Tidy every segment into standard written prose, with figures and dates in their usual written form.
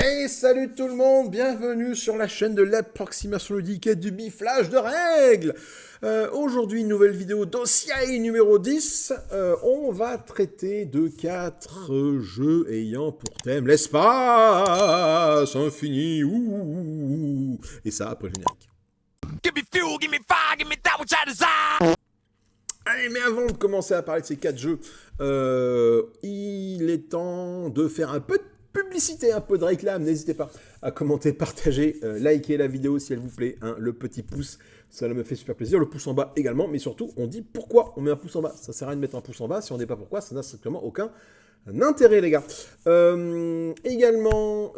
Hey, salut tout le monde, bienvenue sur la chaîne de l'approximation ludique et du biflage de règles. Aujourd'hui, nouvelle vidéo dossier numéro 10. On va traiter de 4 jeux ayant pour thème l'espace infini. Ouh. Et ça après le générique. Give me fuel, give me fire, give me that which I desire. Allez, mais avant de commencer à parler de ces 4 jeux, il est temps de faire un peu de publicité, un peu de réclame. N'hésitez pas à commenter, partager, liker la vidéo si elle vous plaît. Hein, le petit pouce, ça me fait super plaisir. Le pouce en bas également, mais surtout, on dit pourquoi on met un pouce en bas. Ça sert à rien de mettre un pouce en bas. Si on n'est pas pourquoi, ça n'a strictement aucun intérêt, les gars. Également,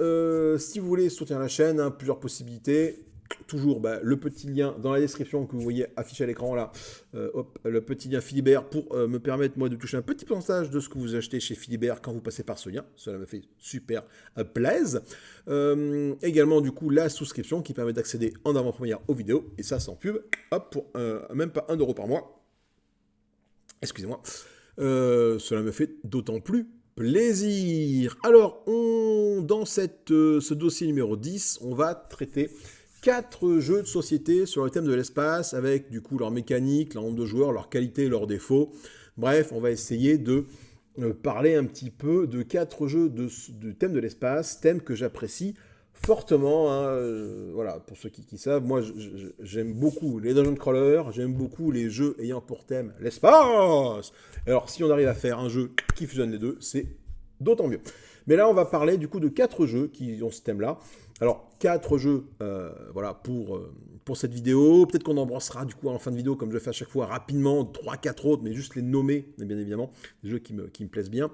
si vous voulez soutenir la chaîne, hein, plusieurs possibilités. Toujours le petit lien dans la description que vous voyez affiché à l'écran là, le petit lien Philibert pour me permettre moi de toucher un petit pourcentage de ce que vous achetez chez Philibert quand vous passez par ce lien. Cela me fait super plaisir. Également du coup la souscription qui permet d'accéder en avant-première aux vidéos et ça sans pub, hop, pour même pas 1 € par mois. Excusez-moi. Cela me fait d'autant plus plaisir. Alors, dans ce dossier numéro 10, on va traiter 4 jeux de société sur le thème de l'espace, avec du coup leur mécanique, leur nombre de joueurs, leur qualité, leurs défauts. Bref, on va essayer de parler un petit peu de 4 jeux du thème de l'espace, thème que j'apprécie fortement. Hein, voilà, pour ceux qui savent, moi j'aime beaucoup les dungeon crawlers, j'aime beaucoup les jeux ayant pour thème l'espace. Alors si on arrive à faire un jeu qui fusionne les deux, c'est d'autant mieux. Mais là, on va parler du coup de 4 jeux qui ont ce thème-là. Alors, 4 jeux, voilà, pour cette vidéo. Peut-être qu'on embrassera du coup en fin de vidéo, comme je le fais à chaque fois, rapidement, 3-4 autres, mais juste les nommer, bien évidemment, des jeux qui me plaisent bien.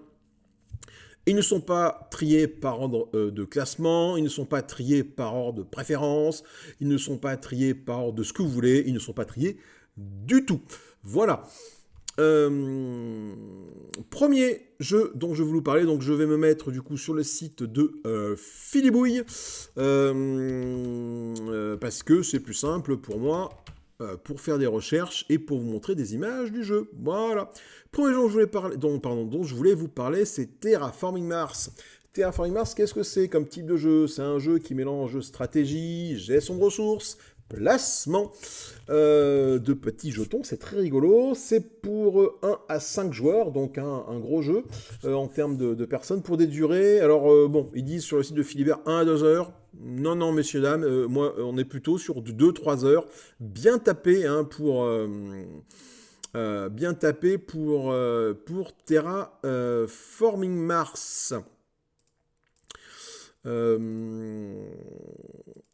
Ils ne sont pas triés par ordre de classement, ils ne sont pas triés par ordre de préférence, ils ne sont pas triés par ordre de ce que vous voulez, ils ne sont pas triés du tout. Voilà. Premier jeu dont je vais vous parler, donc je vais me mettre du coup sur le site de Philibouille parce que c'est plus simple pour moi pour faire des recherches et pour vous montrer des images du jeu. Voilà. Premier jeu dont je voulais vous parler, c'est Terraforming Mars. Terraforming Mars, qu'est-ce que c'est comme type de jeu? C'est un jeu qui mélange stratégie, gestion de ressources, placement de petits jetons, c'est très rigolo. C'est pour 1 à 5 joueurs, donc un gros jeu en termes de personnes pour des durées. Alors bon, ils disent sur le site de Philibert 1 à 2 heures. Non, messieurs, dames, moi on est plutôt sur 2-3 heures. Bien tapé hein, pour Terraforming Mars.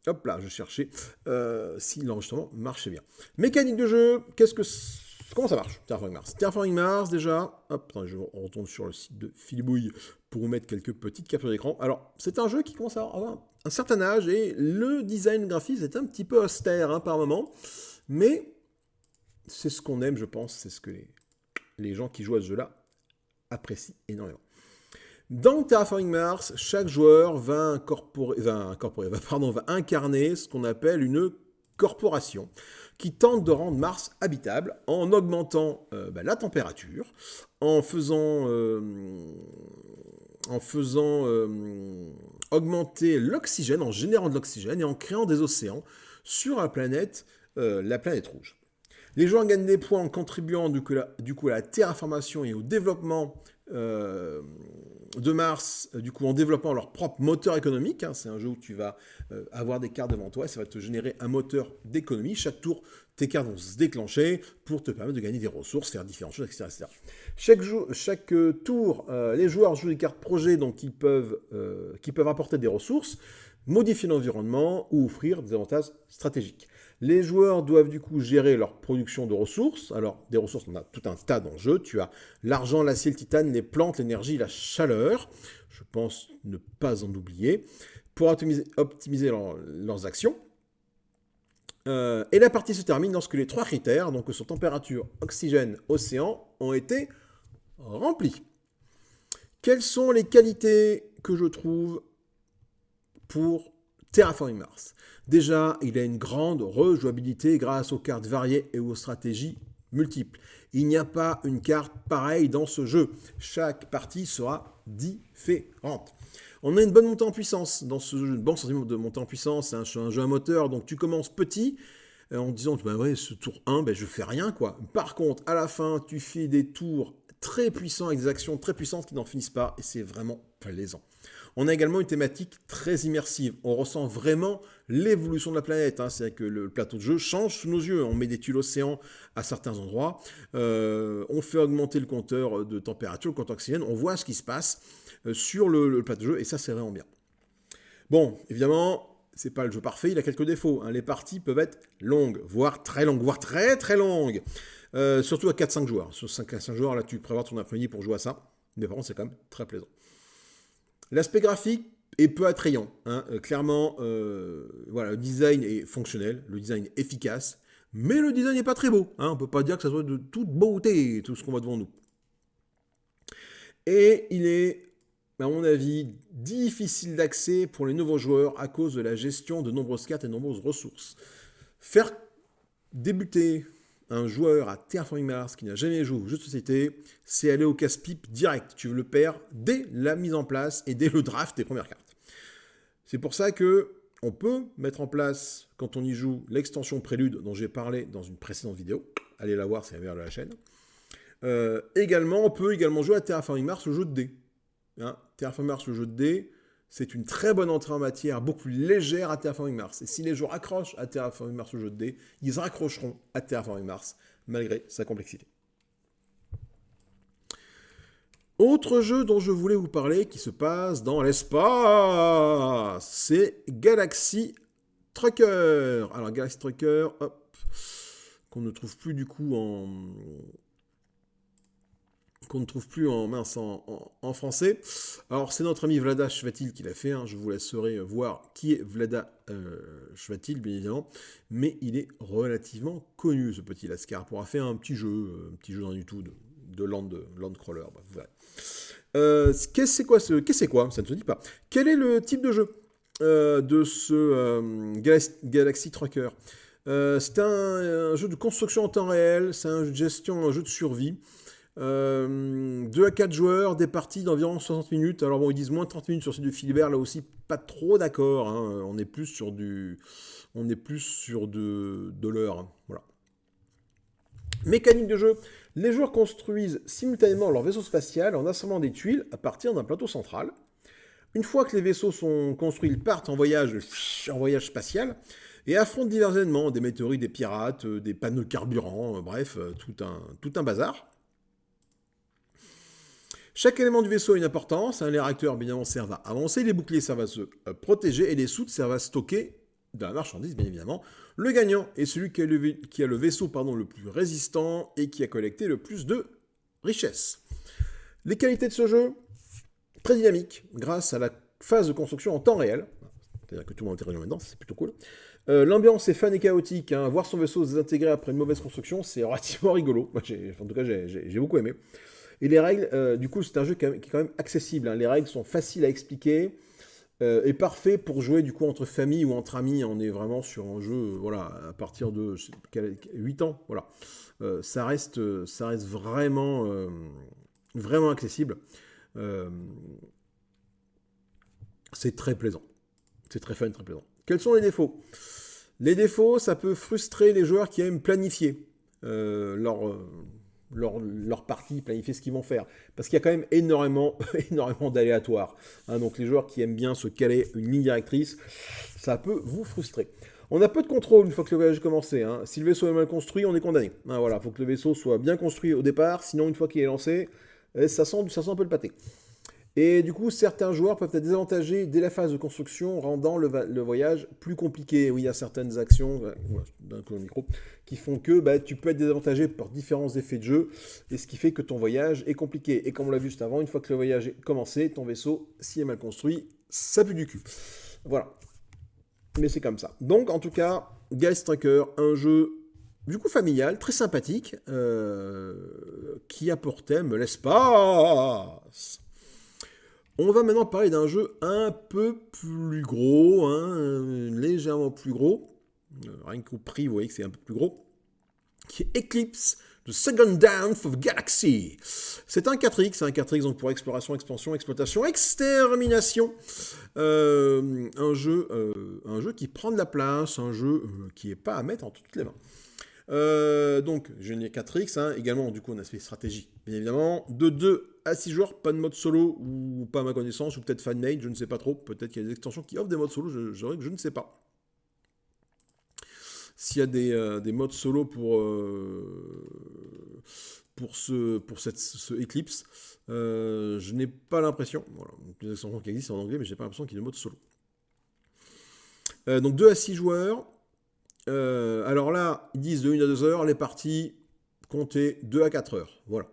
Hop là, je cherchais si l'enregistrement marchait bien. Mécanique de jeu, comment ça marche, Terraforming Mars? Terraforming Mars, déjà, hop, attendez, je retourne sur le site de Philibouille pour vous mettre quelques petites captures d'écran. Alors, c'est un jeu qui commence à avoir un certain âge et le design graphique est un petit peu austère hein, par moment, mais c'est ce qu'on aime, je pense, c'est ce que les gens qui jouent à ce jeu-là apprécient énormément. Dans Terraforming Mars, chaque joueur va incarner ce qu'on appelle une corporation qui tente de rendre Mars habitable en augmentant la température, en faisant augmenter l'oxygène, en générant de l'oxygène et en créant des océans sur la planète rouge. Les joueurs gagnent des points en contribuant du coup à la terraformation et au développement de Mars, du coup en développant leur propre moteur économique. Hein. C'est un jeu où tu vas avoir des cartes devant toi et ça va te générer un moteur d'économie. Chaque tour, tes cartes vont se déclencher pour te permettre de gagner des ressources, faire différentes choses, etc. Chaque tour, les joueurs jouent des cartes projets donc qui peuvent apporter des ressources, modifier l'environnement ou offrir des avantages stratégiques. Les joueurs doivent du coup gérer leur production de ressources. Alors, des ressources, on a tout un tas dans le jeu. Tu as l'argent, l'acier, le titane, les plantes, l'énergie, la chaleur. Je pense ne pas en oublier. Pour optimiser leurs actions. Et la partie se termine lorsque les 3 critères, donc sur température, oxygène, océan, ont été remplis. Quelles sont les qualités que je trouve pour Terraforming Mars? Déjà, il a une grande rejouabilité grâce aux cartes variées et aux stratégies multiples. Il n'y a pas une carte pareille dans ce jeu. Chaque partie sera différente. On a une bonne montée en puissance. Dans ce jeu, bon sentiment de montée en puissance, c'est un jeu à moteur, donc tu commences petit, en disant, bah ouais, ce tour 1, ben je fais rien, quoi. Par contre, à la fin, tu fais des tours très puissants, avec des actions très puissantes qui n'en finissent pas, et c'est vraiment plaisant. On a également une thématique très immersive. On ressent vraiment l'évolution de la planète. Hein. C'est-à-dire que le plateau de jeu change sous nos yeux. On met des tuiles océans à certains endroits. On fait augmenter le compteur de température, le compteur oxygène. On voit ce qui se passe sur le plateau de jeu. Et ça, c'est vraiment bien. Bon, évidemment, c'est pas le jeu parfait. Il a quelques défauts. Hein. Les parties peuvent être longues, voire très longues, voire très très longues. Surtout à 4-5 joueurs. Sur 5 joueurs, là, tu prévois ton après-midi pour jouer à ça. Mais par contre, c'est quand même très plaisant. L'aspect graphique est peu attrayant. Hein. Clairement, voilà, le design est fonctionnel, le design est efficace, mais le design n'est pas très beau. Hein. On ne peut pas dire que ça soit de toute beauté, tout ce qu'on voit devant nous. Et il est, à mon avis, difficile d'accès pour les nouveaux joueurs à cause de la gestion de nombreuses cartes et de nombreuses ressources. Faire débuter un joueur à Terraforming Mars qui n'a jamais joué au jeu de société, c'est aller au casse-pipe direct. Tu le perds dès la mise en place et dès le draft des premières cartes. C'est pour ça que on peut mettre en place, quand on y joue, l'extension Prélude dont j'ai parlé dans une précédente vidéo. Allez la voir, c'est à vers de la chaîne. On peut également jouer à Terraforming Mars, le jeu de dés. Hein, Terraforming Mars, le jeu de dés, c'est une très bonne entrée en matière, beaucoup plus légère à Terraforming Mars. Et si les joueurs accrochent à Terraforming Mars, le jeu de dés, ils raccrocheront à Terraforming Mars, malgré sa complexité. Autre jeu dont je voulais vous parler, qui se passe dans l'espace, c'est Galaxy Trucker. Alors Galaxy Trucker, hop, qu'on ne trouve plus du coup en français. Alors, c'est notre ami Vlada Chvátil qui l'a fait. Hein. Je vous laisserai voir qui est Vlada Chvátil, bien évidemment. Mais il est relativement connu, ce petit Lascar, pour avoir fait un petit jeu dans YouTube de land crawler. Bref, qu'est-ce que c'est quoi? Ça ne se dit pas. Quel est le type de jeu de ce Galaxy Trucker? C'est un jeu de construction en temps réel. C'est un jeu de gestion, un jeu de survie. 2 à 4 joueurs, des parties d'environ 60 minutes. Alors bon, ils disent moins de 30 minutes sur celui de Philibert, là aussi, pas trop d'accord. Hein. On est plus sur de l'heure. Hein. Voilà. Mécanique de jeu. Les joueurs construisent simultanément leur vaisseau spatial en assemblant des tuiles à partir d'un plateau central. Une fois que les vaisseaux sont construits, ils partent en voyage spatial et affrontent divers événements, des météorites, des pirates, des panneaux de carburant, bref, tout un bazar. Chaque élément du vaisseau a une importance. Hein. Les réacteurs, bien évidemment, servent à avancer. Les boucliers servent à se protéger. Et les soutes servent à stocker de la marchandise, bien évidemment. Le gagnant est celui qui a le vaisseau le plus résistant et qui a collecté le plus de richesses. Les qualités de ce jeu, très dynamique, grâce à la phase de construction en temps réel. C'est-à-dire que tout le monde interagit maintenant, c'est plutôt cool. L'ambiance est fun et chaotique. Hein. Voir son vaisseau se désintégré après une mauvaise construction, c'est relativement rigolo. Moi, en tout cas, j'ai beaucoup aimé. Et les règles, du coup, c'est un jeu qui est quand même accessible. Hein. Les règles sont faciles à expliquer et parfait pour jouer du coup entre famille ou entre amis. On est vraiment sur un jeu, voilà, à partir de 8 ans. Voilà. Ça reste vraiment, vraiment accessible. C'est très plaisant. C'est très fun, très plaisant. Quels sont les défauts? Les défauts, ça peut frustrer les joueurs qui aiment planifier leur partie, planifier ce qu'ils vont faire. Parce qu'il y a quand même énormément d'aléatoires. Hein, donc les joueurs qui aiment bien se caler une ligne directrice, ça peut vous frustrer. On a peu de contrôle une fois que le voyage est commencé. Hein. Si le vaisseau est mal construit, on est condamné. Hein, voilà, faut que le vaisseau soit bien construit au départ, sinon une fois qu'il est lancé, ça sent un peu le pâté. Et du coup, certains joueurs peuvent être désavantagés dès la phase de construction, rendant le voyage plus compliqué. Oui, il y a certaines actions, d'un coup le micro, qui font que tu peux être désavantagé par différents effets de jeu, et ce qui fait que ton voyage est compliqué. Et comme on l'a vu juste avant, une fois que le voyage est commencé, ton vaisseau, s'il est mal construit, ça pue du cul. Voilà. Mais c'est comme ça. Donc, en tout cas, Galaxy Trucker, un jeu du coup familial, très sympathique, qui a pour thème l'espace. On va maintenant parler d'un jeu un peu plus gros, hein, légèrement plus gros. Rien qu'au prix, vous voyez que c'est un peu plus gros. Qui est Eclipse The Second Dance of Galaxy. C'est un 4X, donc pour exploration, expansion, exploitation, extermination. Un jeu qui prend de la place, un jeu qui n'est pas à mettre entre toutes les mains. Donc, génie 4X, également du coup un aspect stratégie, bien évidemment. De 2 à 6 joueurs, pas de mode solo, ou pas à ma connaissance, ou peut-être fan-made, je ne sais pas trop. Peut-être qu'il y a des extensions qui offrent des modes solo, je ne sais pas. S'il y a des modes solo pour ce Eclipse, je n'ai pas l'impression. Voilà, des extensions qui existent en anglais, mais je n'ai pas l'impression qu'il y ait des modes solo. Donc 2 à 6 joueurs. Alors là, ils disent de 1 à 2 heures, les parties, comptez 2 à 4 heures. Voilà.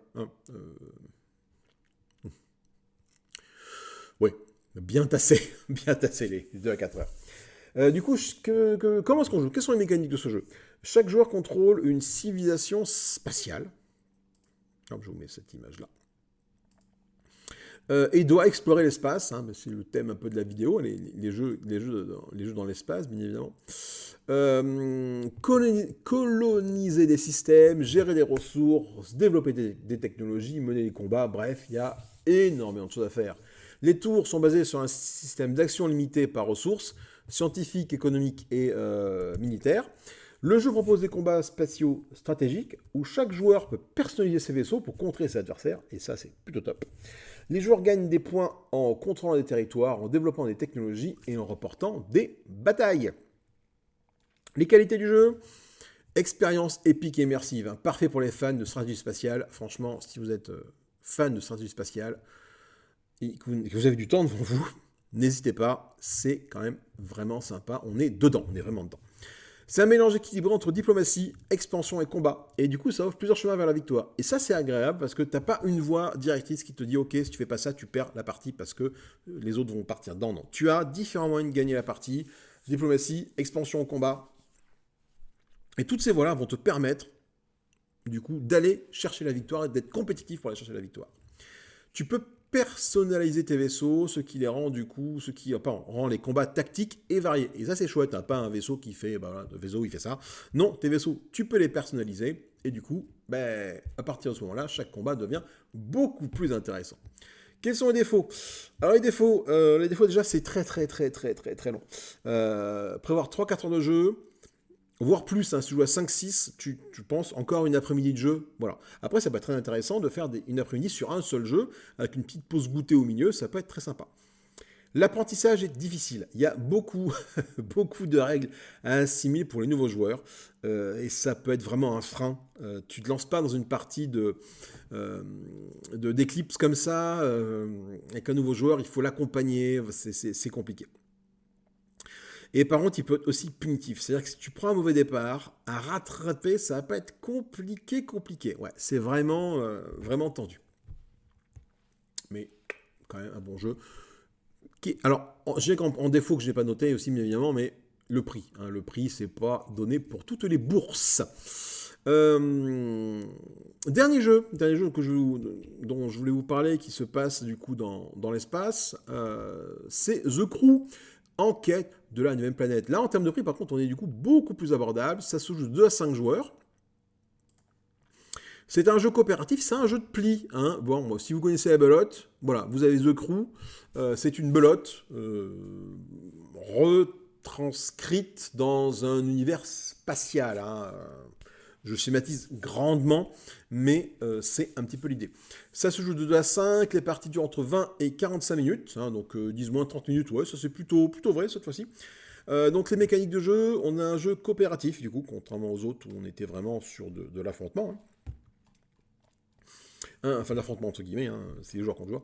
Oui, bien tassé les 2 à 4 heures. Du coup, comment est-ce qu'on joue? Quelles sont les mécaniques de ce jeu? Chaque joueur contrôle une civilisation spatiale. Je vous mets cette image-là. Et doit explorer l'espace. C'est le thème un peu de la vidéo, les jeux dans l'espace, bien évidemment. Coloniser des systèmes, gérer des ressources, développer des technologies, mener des combats. Bref, il y a énormément de choses à faire. Les tours sont basés sur un système d'action limité par ressources, scientifiques, économiques et militaires. Le jeu propose des combats spatiaux stratégiques où chaque joueur peut personnaliser ses vaisseaux pour contrer ses adversaires, et ça c'est plutôt top. Les joueurs gagnent des points en contrôlant des territoires, en développant des technologies et en remportant des batailles. Les qualités du jeu: expérience épique et immersive, parfait pour les fans de stratégie spatiale. Franchement, si vous êtes fan de stratégie spatiale et que vous avez du temps devant vous, n'hésitez pas, c'est quand même vraiment sympa. On est dedans, on est vraiment dedans. C'est un mélange équilibré entre diplomatie, expansion et combat. Et du coup, ça offre plusieurs chemins vers la victoire. Et ça, c'est agréable parce que tu n'as pas une voie directrice qui te dit « Ok, si tu fais pas ça, tu perds la partie parce que les autres vont partir dedans. » Non, tu as différents moyens de gagner la partie. Diplomatie, expansion, combat. Et toutes ces voies-là vont te permettre, du coup, d'aller chercher la victoire et d'être compétitif pour aller chercher la victoire. Tu peux personnaliser tes vaisseaux, ce qui les rend rend les combats tactiques et variés. Et ça c'est chouette, pas un vaisseau qui fait, le vaisseau il fait ça. Non, tes vaisseaux, tu peux les personnaliser et du coup, à partir de ce moment-là, chaque combat devient beaucoup plus intéressant. Quels sont les défauts? Alors les défauts déjà c'est très long. Prévoir 3-4 heures de jeu, voire plus, si tu joues à 5-6, tu penses encore une après-midi de jeu. Voilà. Après, ça peut être très intéressant de faire une après-midi sur un seul jeu, avec une petite pause goûter au milieu, ça peut être très sympa. L'apprentissage est difficile. Il y a beaucoup de règles à assimiler pour les nouveaux joueurs, et ça peut être vraiment un frein. Tu ne te lances pas dans une partie d'Eclipse comme ça, avec un nouveau joueur, il faut l'accompagner, c'est compliqué. Et par contre, il peut être aussi punitif. C'est-à-dire que si tu prends un mauvais départ, à rattraper, ça va pas être compliqué. Ouais, c'est vraiment tendu. Mais quand même un bon jeu. Alors, j'ai en défaut que je n'ai pas noté aussi, bien évidemment, mais le prix. Le prix, c'est pas donné pour toutes les bourses. Dernier jeu dont je voulais vous parler, qui se passe du coup dans l'espace, c'est The Crew. Enquête de la 9e planète. Là, en termes de prix, par contre, on est du coup beaucoup plus abordable. Ça se joue de 2 à 5 joueurs. C'est un jeu coopératif, c'est un jeu de pli. Bon, si vous connaissez la belote, voilà, vous avez The Crew. C'est une belote retranscrite dans un univers spatial. Je schématise grandement, mais c'est un petit peu l'idée. Ça se joue de 2 à 5, les parties durent entre 20 et 45 minutes, donc 10-30 minutes, ouais, ça c'est plutôt vrai cette fois-ci. Donc les mécaniques de jeu, on a un jeu coopératif, du coup, contrairement aux autres où on était vraiment sur de l'affrontement. Enfin, l'affrontement entre guillemets, c'est les joueurs contre joueurs.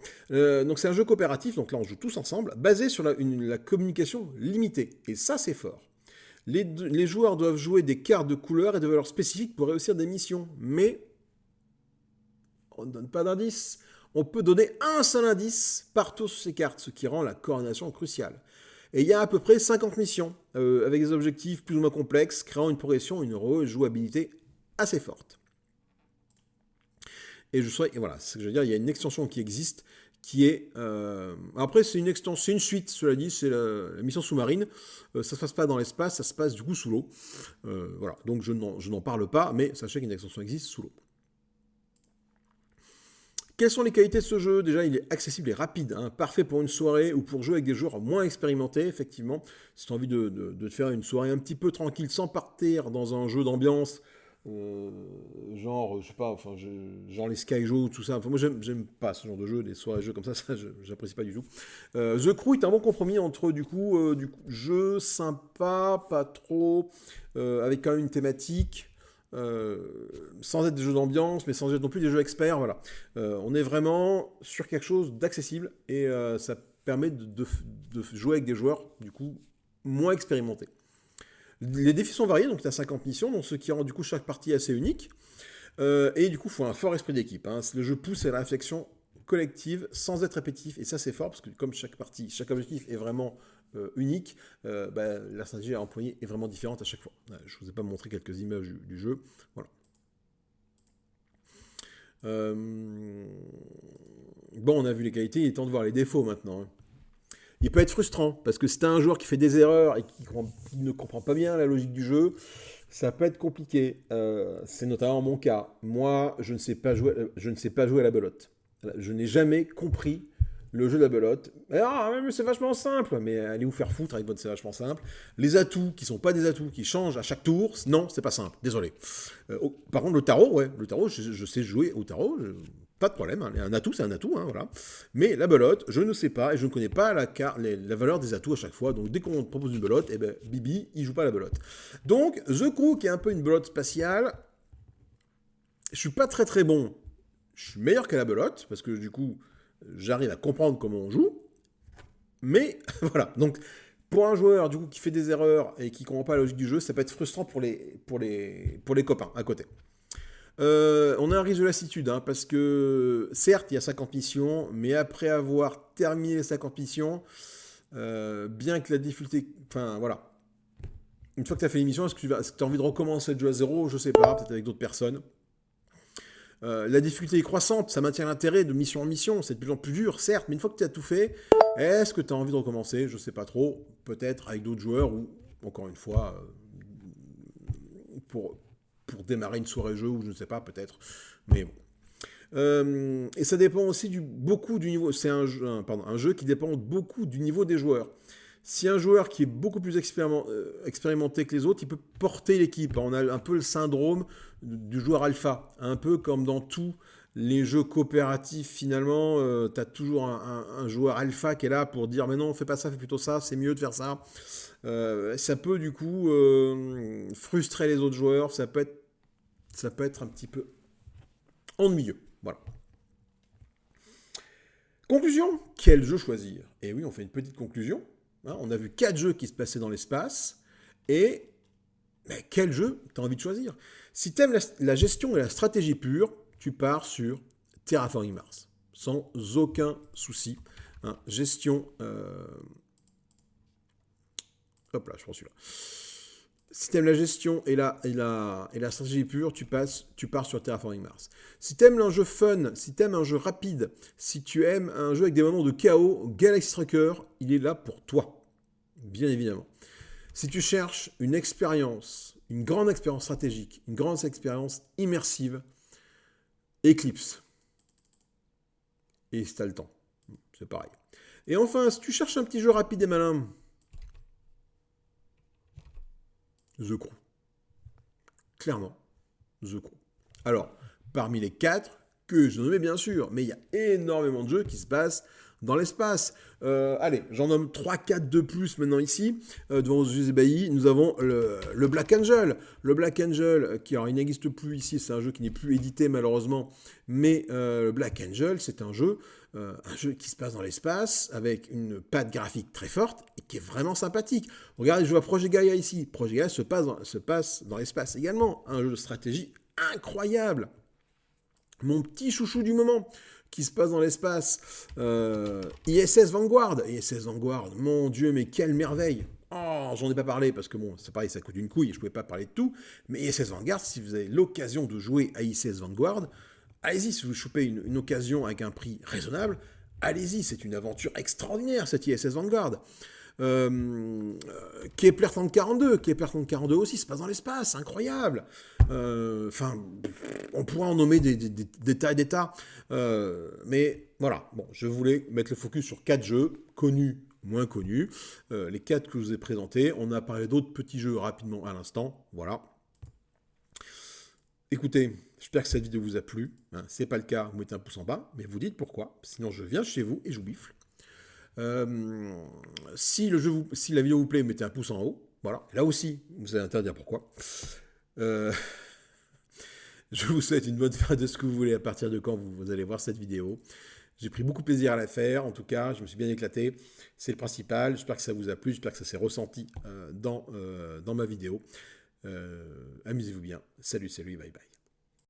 Donc c'est un jeu coopératif, donc là on joue tous ensemble, basé sur la communication limitée, et ça c'est fort. Les joueurs doivent jouer des cartes de couleurs et de valeurs spécifiques pour réussir des missions. Mais on ne donne pas d'indice. On peut donner un seul indice partout sur ces cartes, ce qui rend la coordination cruciale. Et il y a à peu près 50 missions, avec des objectifs plus ou moins complexes, créant une progression, une rejouabilité assez forte. Et voilà, c'est ce que je veux dire, il y a une extension qui existe, qui est... Après, c'est une suite, cela dit, c'est la mission sous-marine. Ça ne se passe pas dans l'espace, ça se passe du coup sous l'eau. Voilà, donc je n'en parle pas, mais sachez qu'une extension existe sous l'eau. Quelles sont les qualités de ce jeu? Déjà, il est accessible et rapide, hein, parfait pour une soirée ou pour jouer avec des joueurs moins expérimentés, effectivement. Si tu as envie de te faire une soirée un petit peu tranquille sans partir dans un jeu d'ambiance, genre, je sais pas, enfin, genre les Skyjo, tout ça. Enfin, moi, j'aime pas ce genre de jeu, des soirées-jeux comme ça, j'apprécie pas du tout. The Crew est un bon compromis entre, du coup, jeu sympa, pas trop, avec quand même une thématique. Sans être des jeux d'ambiance, mais sans être non plus des jeux experts, voilà. On est vraiment sur quelque chose d'accessible et ça permet de jouer avec des joueurs, du coup, moins expérimentés. Les défis sont variés, donc tu as 50 missions, donc ce qui rend du coup chaque partie assez unique. Et du coup, il faut un fort esprit d'équipe. Hein. Le jeu pousse à la réflexion collective sans être répétitif, et ça c'est fort parce que comme chaque partie, chaque objectif est vraiment unique, la stratégie à employer est vraiment différente à chaque fois. Je vous ai pas montré quelques images du jeu. Voilà. Bon, on a vu les qualités, il est temps de voir les défauts maintenant. Hein. Il peut être frustrant, parce que si t'as un joueur qui fait des erreurs et qui ne comprend pas bien la logique du jeu, ça peut être compliqué. C'est notamment mon cas. Moi, je ne sais pas jouer à la belote. Je n'ai jamais compris le jeu de la belote. Ah, mais c'est vachement simple. Mais allez vous faire foutre avec votre c'est vachement simple. Les atouts qui sont pas des atouts, qui changent à chaque tour, non, c'est pas simple. Désolé. Par contre, le tarot, ouais. Le tarot, je sais jouer au tarot. Pas de problème, hein. Un atout, c'est un atout, hein, voilà. Mais la belote, je ne sais pas, et je ne connais pas la valeur des atouts à chaque fois. Donc dès qu'on te propose une belote, eh ben, Bibi, il joue pas à la belote. Donc, The Crew, qui est un peu une belote spatiale, je suis pas très très bon. Je suis meilleur qu'à la belote, parce que du coup, j'arrive à comprendre comment on joue. Mais, voilà. Donc, pour un joueur, du coup, qui fait des erreurs et qui comprend pas la logique du jeu, ça peut être frustrant pour les copains à côté. On a un risque de lassitude, hein, parce que certes, il y a 50 missions, mais après avoir terminé les 50 missions, bien que la difficulté... Enfin, voilà. Une fois que tu as fait l'émission, est-ce que tu as envie de recommencer le jeu à zéro? Je sais pas, peut-être avec d'autres personnes. La difficulté est croissante, ça maintient l'intérêt de mission en mission, c'est de plus en plus dur, certes, mais une fois que tu as tout fait, est-ce que tu as envie de recommencer? Je sais pas trop, peut-être avec d'autres joueurs ou, encore une fois, pour démarrer une soirée jeu ou je ne sais pas, peut-être. Mais bon. Et ça dépend aussi beaucoup du niveau. C'est un jeu qui dépend beaucoup du niveau des joueurs. Si un joueur qui est beaucoup plus expérimenté que les autres, il peut porter l'équipe. On a un peu le syndrome du joueur alpha. Un peu comme dans tous les jeux coopératifs, finalement, tu as toujours un joueur alpha qui est là pour dire « Mais non, fais pas ça, fais plutôt ça, c'est mieux de faire ça ». Ça peut du coup frustrer les autres joueurs, ça peut être un petit peu ennuyeux. Voilà. Conclusion, quel jeu choisir? Et oui, on fait une petite conclusion. Hein, on a vu 4 jeux qui se passaient dans l'espace. Et quel jeu tu as envie de choisir? Si tu aimes la gestion et la stratégie pure, tu pars sur Terraforming Mars. Sans aucun souci. Hein, gestion... Hop là, je prends celui-là. Si tu aimes la gestion et la stratégie pure, tu pars sur Terraforming Mars. Si tu aimes un jeu fun, si tu aimes un jeu rapide, si tu aimes un jeu avec des moments de chaos, Galaxy Trucker, il est là pour toi. Bien évidemment. Si tu cherches une expérience, une grande expérience stratégique, une grande expérience immersive, Eclipse. Et si tu as le temps. C'est pareil. Et enfin, si tu cherches un petit jeu rapide et malin, The Crew. Clairement, The Crew. Alors, parmi les 4 que je nommais bien sûr, mais il y a énormément de jeux qui se passent dans l'espace. Allez, j'en nomme 3-4 de plus maintenant ici. Devant vos yeux ébahis, nous avons le Black Angel. Le Black Angel, qui alors, il n'existe plus ici, c'est un jeu qui n'est plus édité malheureusement, mais le Black Angel, c'est un jeu qui se passe dans l'espace avec une patte graphique très forte et qui est vraiment sympathique. Regardez, je vois Project Gaia ici. Project Gaia se passe dans l'espace également. Un jeu de stratégie incroyable. Mon petit chouchou du moment qui se passe dans l'espace. ISS Vanguard. ISS Vanguard, mon Dieu, mais quelle merveille. Oh, j'en ai pas parlé parce que bon, c'est pareil, ça coûte une couille, je pouvais pas parler de tout. Mais ISS Vanguard, si vous avez l'occasion de jouer à ISS Vanguard, allez-y, si vous chopez une occasion avec un prix raisonnable, allez-y, c'est une aventure extraordinaire, cette ISS Vanguard. Kepler 3042. Kepler 3042 aussi se passe dans l'espace, incroyable. Enfin, on pourrait en nommer des tas et des tas. Mais voilà, bon, je voulais mettre le focus sur 4 jeux connus, moins connus. Les 4 que je vous ai présentés. On a parlé d'autres petits jeux rapidement à l'instant. Voilà. Écoutez, j'espère que cette vidéo vous a plu. Hein, c'est pas le cas, vous mettez un pouce en bas, mais vous dites pourquoi. Sinon, je viens chez vous et je vous bifle. Si la vidéo vous plaît, mettez un pouce en haut. Voilà. Là aussi, vous avez intérêt à dire pourquoi. Je vous souhaite une bonne fin de ce que vous voulez à partir de quand vous allez voir cette vidéo. J'ai pris beaucoup de plaisir à la faire. En tout cas, je me suis bien éclaté. C'est le principal. J'espère que ça vous a plu. J'espère que ça s'est ressenti dans ma vidéo. Amusez-vous bien. Salut, bye bye.